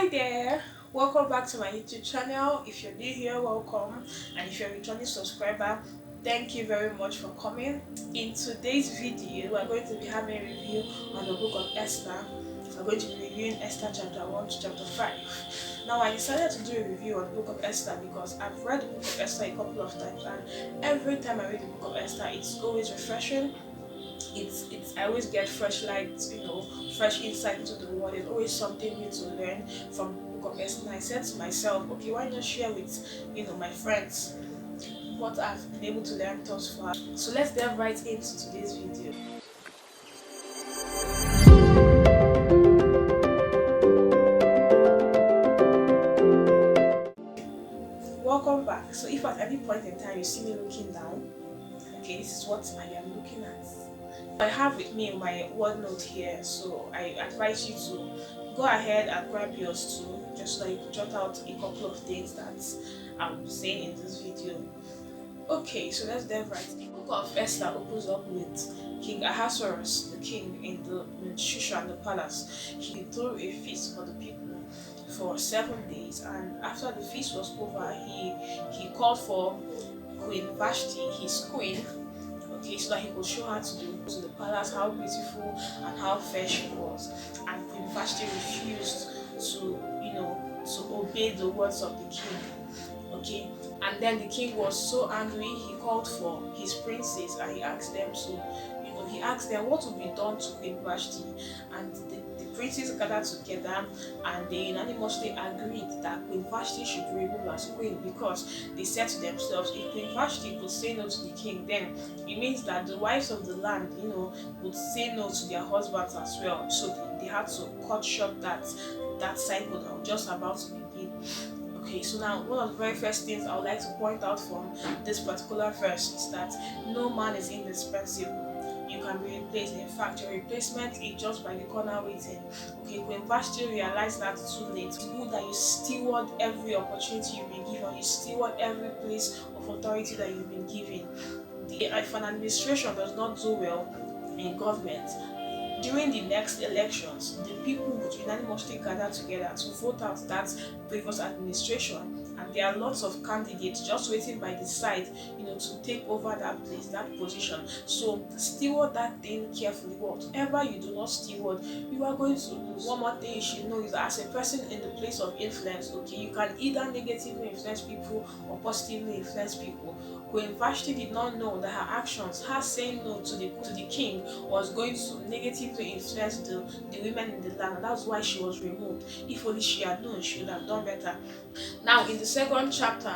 Hi there, welcome back to my YouTube channel. If you're new here, welcome, and if you're a returning subscriber, thank you very much for coming. In today's video, we're going to be having a review on the book of Esther. We're going to be reviewing Esther chapter 1 to chapter 5. Now, I decided to do a review on the book of Esther because I've read the book of Esther a couple of times, and every time I read the book of Esther, it's always refreshing. I always get fresh light, fresh insight into the world. There's always something new to learn from the book of Esther. And I said to myself, okay, why not share with my friends what I've been able to learn thus far. So let's dive right into today's video. Welcome back. So if at any point in time you see me looking down, okay, this is what I am looking at. I have with me my OneNote here, so I advise you to go ahead and grab yours too, just so that you can jot out a couple of things that I'm saying in this video. Okay, so let's dive right in. The book of Esther opens up with King Ahasuerus, the king in Shushan, the palace. He threw a feast for the people for 7 days, and after the feast was over, he called for Queen Vashti, his queen, okay, so that he could show her to the palace how beautiful and how fair she was. And Queen Vashti refused to obey the words of the king. Okay, and then the king was so angry, he called for his princes and he asked them what would be done to Queen Vashti. And the princes gathered together and they unanimously agreed that Queen Vashti should be removed as queen, because they said to themselves, if Queen Vashti could say no to the king, then it means that the wives of the land, would say no to their husbands as well. So they had to cut short that cycle that was just about to begin. Okay, so now one of the very first things I would like to point out from this particular verse is that no man is indispensable. You can be replaced. In fact, your replacement is just by the corner waiting. Okay, Queen Vashti realized that too late. It's good that you steward every opportunity you've been given. You steward every place of authority that you've been given. If an administration does not do well in government, during the next elections, the people would unanimously gather together to vote out that previous administration, and there are lots of candidates just waiting by the side, to take over that place, that position. So steward that thing carefully. Whatever you do not steward, you are going to lose. One more thing you should know is that as a person in the place of influence, okay, you can either negatively influence people or positively influence people. Queen Vashti did not know that her actions, her saying no to the king, was going to negatively influence the women in the land, and that's why she was removed. If only she had known, she would have done better. Now, in the second chapter,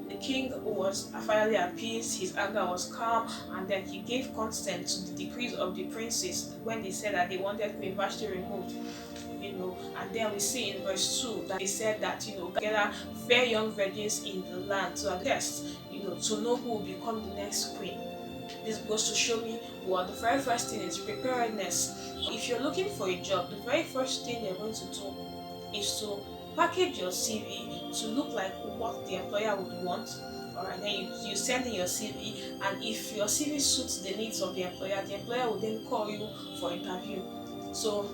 the king was finally appeased, his anger was calm, and then he gave consent to the decrees of the princes when they said that they wanted Queen Vashti removed. And then we see in verse 2 that they said that gather fair young virgins in the land to test, to know who will become the next queen. This goes to show me the very first thing is preparedness. If you're looking for a job, the very first thing you're going to do is to package your CV to look like what the employer would want. Alright, then you send in your CV, and if your CV suits the needs of the employer will then call you for interview. So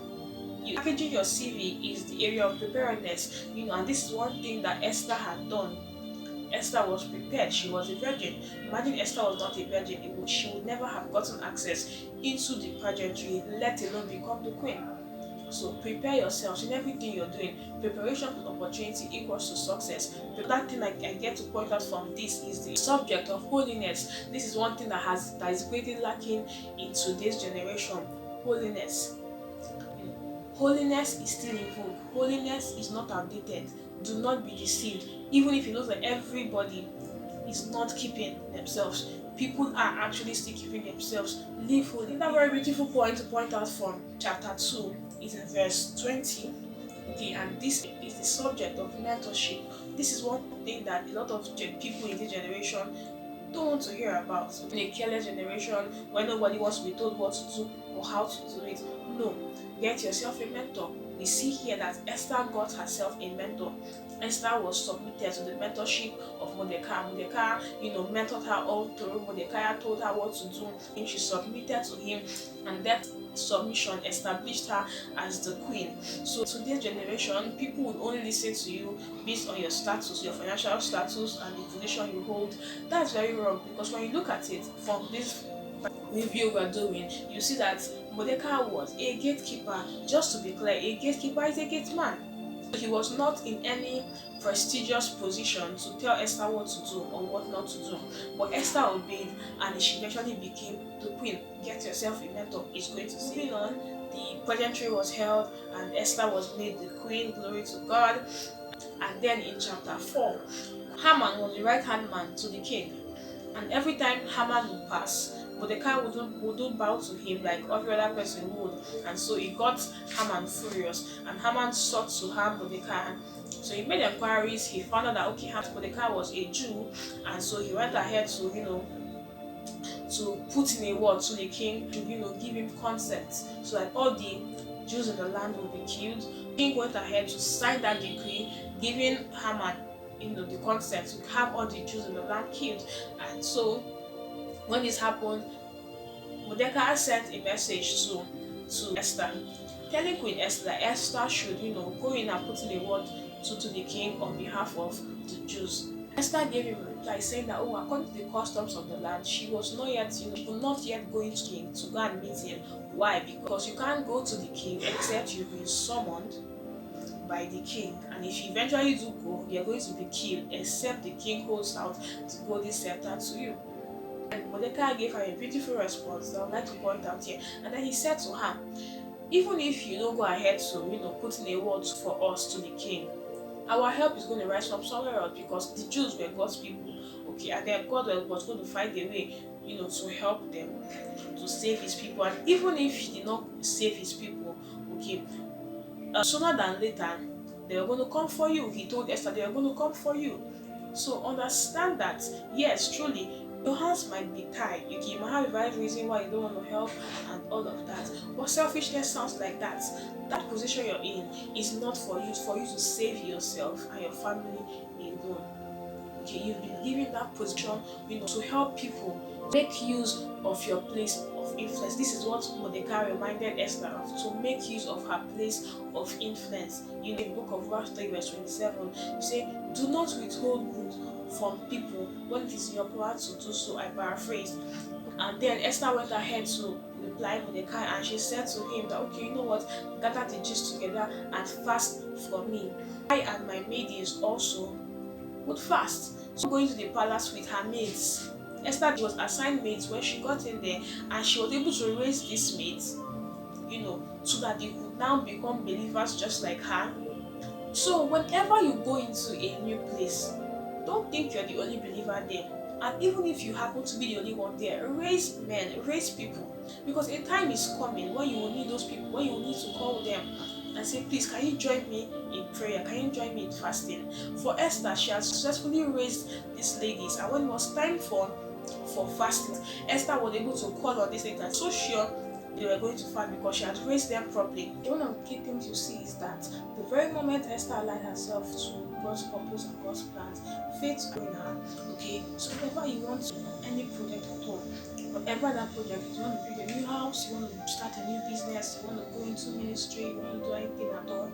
packaging your CV is the area of preparedness, and this is one thing that Esther had done. Esther was prepared. She was a virgin. Imagine Esther was not a virgin. She would never have gotten access into the pageantry, let alone become the queen. So prepare yourselves in everything you're doing. Preparation for opportunity equals to success. That thing I get to point out from this is the subject of holiness. This is one thing that is greatly lacking in today's generation. Holiness. Holiness is still in vogue. Holiness is not outdated. Do not be deceived. Even if it looks like everybody is not keeping themselves, people are actually still keeping themselves. Live holy. Another very beautiful point to point out from chapter 2 is in verse 20. Okay, and this is the subject of mentorship. This is one thing that a lot of people in this generation don't want to hear about. In a careless generation where nobody wants to be told what to do or how to do it. No, get yourself a mentor. We see here that Esther got herself a mentor. Esther was submitted to the mentorship of Mordecai. Mordecai, mentored her all through. Mordecai told her what to do, and she submitted to him, and that submission established her as the queen. So today's generation, people would only listen to you based on your status, your financial status, and the position you hold. That's very wrong, because when you look at it from this review we're doing, you see that Mordecai was a gatekeeper. Just to be clear, a gatekeeper is a gate man. He was not in any prestigious position to tell Esther what to do or what not to do. But Esther obeyed, and she eventually became the queen. Get yourself a mentor, it's going to say. Moving on, the pageantry was held and Esther was made the queen. Glory to God. And then in chapter 4, Haman was the right hand man to the king. And every time Haman would pass, Mordecai wouldn't bow to him like every other person would. And so it got Haman furious. And Haman sought to harm Mordecai. So he made inquiries. He found out that okay, Mordecai was a Jew, and so he went ahead to to put in a word to the king to give him consent so that all the Jews in the land would be killed. The king went ahead to sign that decree, giving Haman the consent to have all the Jews in the land killed. And so when this happened, Mordecai sent a message to Esther, telling Queen Esther that Esther should go in and put in a word to the king on behalf of the Jews. Esther gave him a reply saying that according to the customs of the land, she was not yet not yet going to the king to go and meet him. Why? Because you can't go to the king except you've been summoned by the king, and if you eventually do go, you're going to be killed except the king holds out to go this scepter to you. And Mordecai gave her a beautiful response that I would like to point out here. And then he said to her, even if you don't go ahead to put in a word for us to the king, our help is going to rise from somewhere else, because the Jews were God's people, okay, and then God was going to find a way to help them to save his people. And even if he did not save his people, okay, sooner than later they were going to come for you. He told Esther they were going to come for you. So understand that yes, truly your hands might be tied. You might have a valid reason why you don't want to help and all of that. But selfishness sounds like that. That position you're in is not for you. It's for you to save yourself and your family alone. Okay, you've been given that position, to help people make use of your place of influence. This is what Mordecai reminded Esther of, to make use of her place of influence. In the book of Verse 3, verse 27, you say, do not withhold good from people when it is in your power to do so. I paraphrase. And then Esther went ahead to reply Mordecai, and she said to him that okay, you know what, gather the Jews together and fast for me. I and my maidens also would fast. So going to the palace with her maids. Esther was assigned maids when she got in there, and she was able to raise these maids, so that they could now become believers just like her. So whenever you go into a new place, don't think you're the only believer there. And even if you happen to be the only one there, raise men, raise people. Because a time is coming when you will need those people, when you will need to call them and say, please, can you join me in prayer? Can you join me in fasting? For Esther, she has successfully raised these ladies, and when it was time for fasting, Esther was able to call on these ladies. So sure they were going to fast because she had raised them properly. One of the key things you see is that the very moment Esther aligned herself to God's purpose and God's plans, faith grew in her. Okay, so whenever you want to any project at all, whatever that project is, you want to build a new house, you want to start a new business, you want to go into ministry, you want to do anything at all,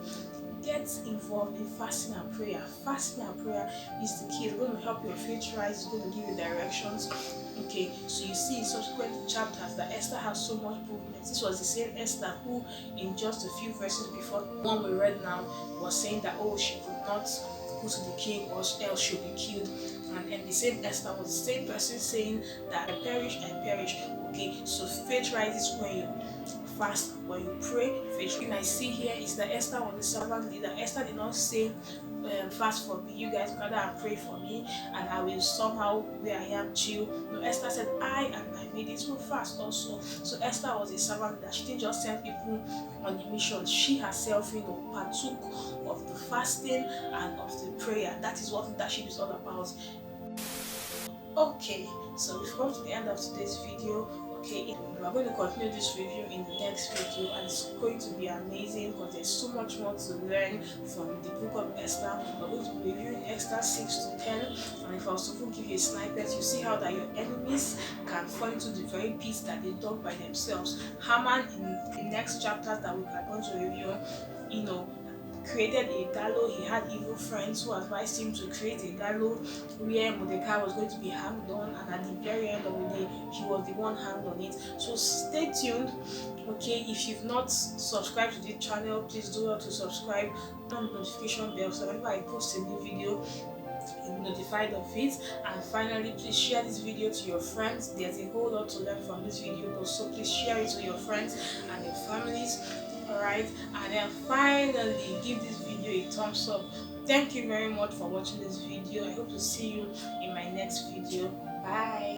get involved in fasting and prayer. Fasting and prayer is the key. It's going to help your faith rise. It's going to give you directions. Okay, so you see in subsequent chapters that Esther has so much movement. This was the same Esther who, in just a few verses before the one we read now, was saying that she could not go to the king or else she'll be killed. And the same Esther was the same person saying that I perish. Okay, so faith rises when you fast, when you pray. Faith. What I see here is that Esther was the servant leader. Esther did not say, fast for me, you guys gather and pray for me, and I will somehow where I am chill. No, Esther said, I and my maidens will fast also. So Esther was a servant leader. She didn't just send people on a mission. She herself, partook of the fasting and of the prayer. That is what leadership is all about. Okay, so we've come to the end of today's video Okay, we're going to continue this review in the next video, and it's going to be amazing because there's so much more to learn from the book of Esther. We're going to be reviewing Esther 6 to 10, and if I was to give you a snippet, you see how that your enemies can fall into the very pits that they dug by themselves. Haman, in the next chapters that we are going to review, created a gallows. He had evil friends who advised him to create a gallows where Mordecai was going to be hanged on, and at the very end of the day, he was the one hanged on it. So stay tuned. Okay, if you've not subscribed to the channel, please do well to subscribe, on the notification bell, so whenever I post a new video, you'll be notified of it. And finally, please share this video to your friends. There's a whole lot to learn from this video, so please share it to your friends and your families. Alright, and then finally, give this video a thumbs up. Thank you very much for watching this video. I hope to see you in my next video. Bye.